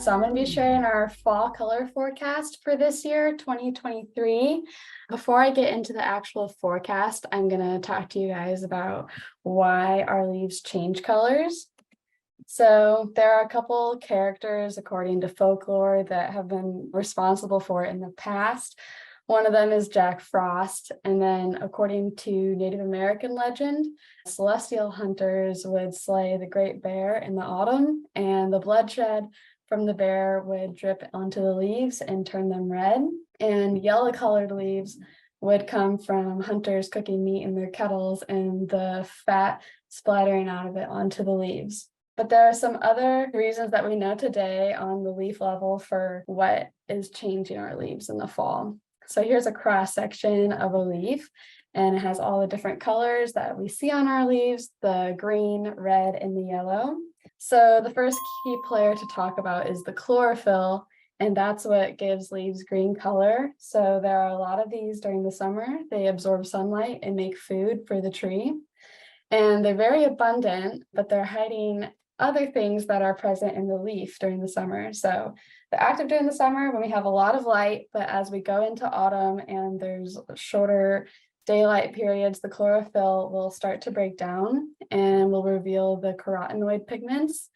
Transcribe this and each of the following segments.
So I'm going to be sharing our fall color forecast for this year, 2023. Before I get into the actual forecast, I'm going to talk to you guys about why our leaves change colors. So there are a couple characters, according to folklore, that have been responsible for it in the past. One of them is Jack Frost, and then according to Native American legend, celestial hunters would slay the great bear in the autumn, and the bloodshed from the bear would drip onto the leaves and turn them red, and yellow colored leaves would come from hunters cooking meat in their kettles and the fat splattering out of it onto the leaves. But there are some other reasons that we know today on the leaf level for what is changing our leaves in the fall. So here's a cross section of a leaf, and it has all the different colors that we see on our leaves, the green, red, and the yellow. So the first key player to talk about is the chlorophyll, and that's what gives leaves green color. So there are a lot of these during the summer. They absorb sunlight and make food for the tree. And they're very abundant, but they're hiding other things that are present in the leaf during the summer. So they're active during the summer when we have a lot of light, but as we go into autumn and there's shorter daylight periods, the chlorophyll will start to break down and will reveal the carotenoid pigments.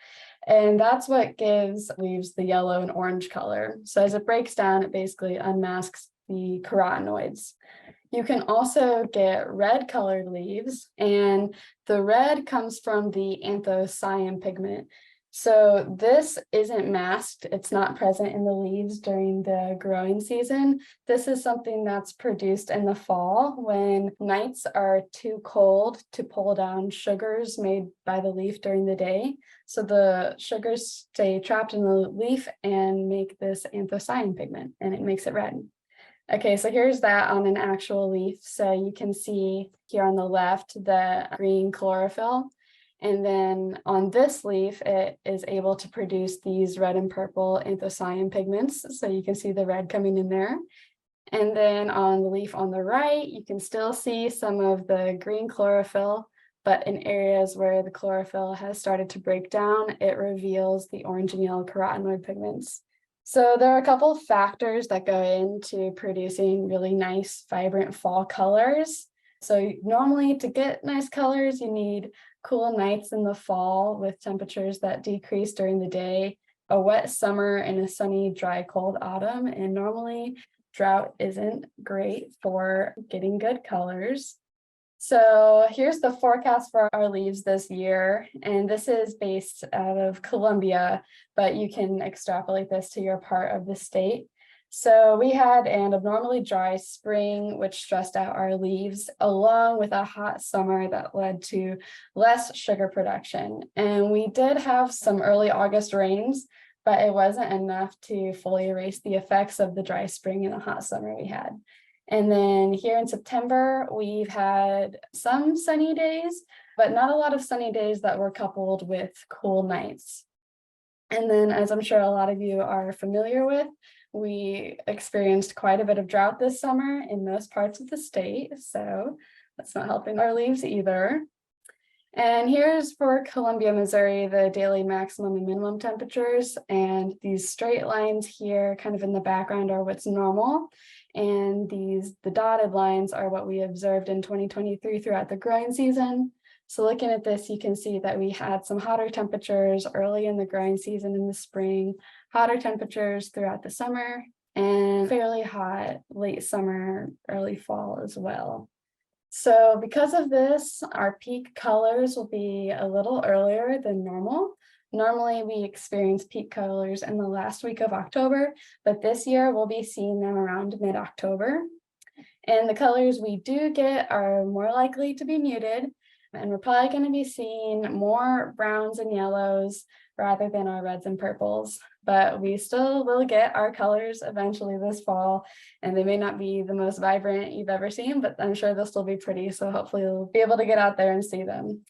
And that's what gives leaves the yellow and orange color. So as it breaks down, it basically unmasks the carotenoids. You can also get red colored leaves, and the red comes from the anthocyanin pigment. So this isn't masked, it's not present in the leaves during the growing season. This is something that's produced in the fall when nights are too cold to pull down sugars made by the leaf during the day. So the sugars stay trapped in the leaf and make this anthocyanin pigment, and it makes it red. Okay, so here's that on an actual leaf. So you can see here on the left the green chlorophyll. And then on this leaf, it is able to produce these red and purple anthocyanin pigments. So you can see the red coming in there. And then on the leaf on the right, you can still see some of the green chlorophyll, but in areas where the chlorophyll has started to break down, it reveals the orange and yellow carotenoid pigments. So there are a couple of factors that go into producing really nice, vibrant fall colors. So normally to get nice colors, you need cool nights in the fall with temperatures that decrease during the day, a wet summer, and a sunny, dry, cold autumn. And normally drought isn't great for getting good colors. So here's the forecast for our leaves this year, and this is based out of Colombia, but you can extrapolate this to your part of the state. So we had an abnormally dry spring, which stressed out our leaves, along with a hot summer that led to less sugar production. And we did have some early August rains, but it wasn't enough to fully erase the effects of the dry spring and the hot summer we had. And then here in September, we've had some sunny days, but not a lot of sunny days that were coupled with cool nights. And then, as I'm sure a lot of you are familiar with, we experienced quite a bit of drought this summer in most parts of the state. So that's not helping our leaves either. And here's for Columbia, Missouri, the daily maximum and minimum temperatures. And these straight lines here kind of in the background are what's normal. And the dotted lines are what we observed in 2023 throughout the growing season. So looking at this, you can see that we had some hotter temperatures early in the growing season in the spring, hotter temperatures throughout the summer, and fairly hot late summer, early fall as well. So because of this, our peak colors will be a little earlier than normal. Normally, we experience peak colors in the last week of October, but this year we'll be seeing them around mid-October. And the colors we do get are more likely to be muted, and we're probably going to be seeing more browns and yellows rather than our reds and purples. But we still will get our colors eventually this fall, and they may not be the most vibrant you've ever seen, but I'm sure they'll still be pretty. So hopefully you'll be able to get out there and see them.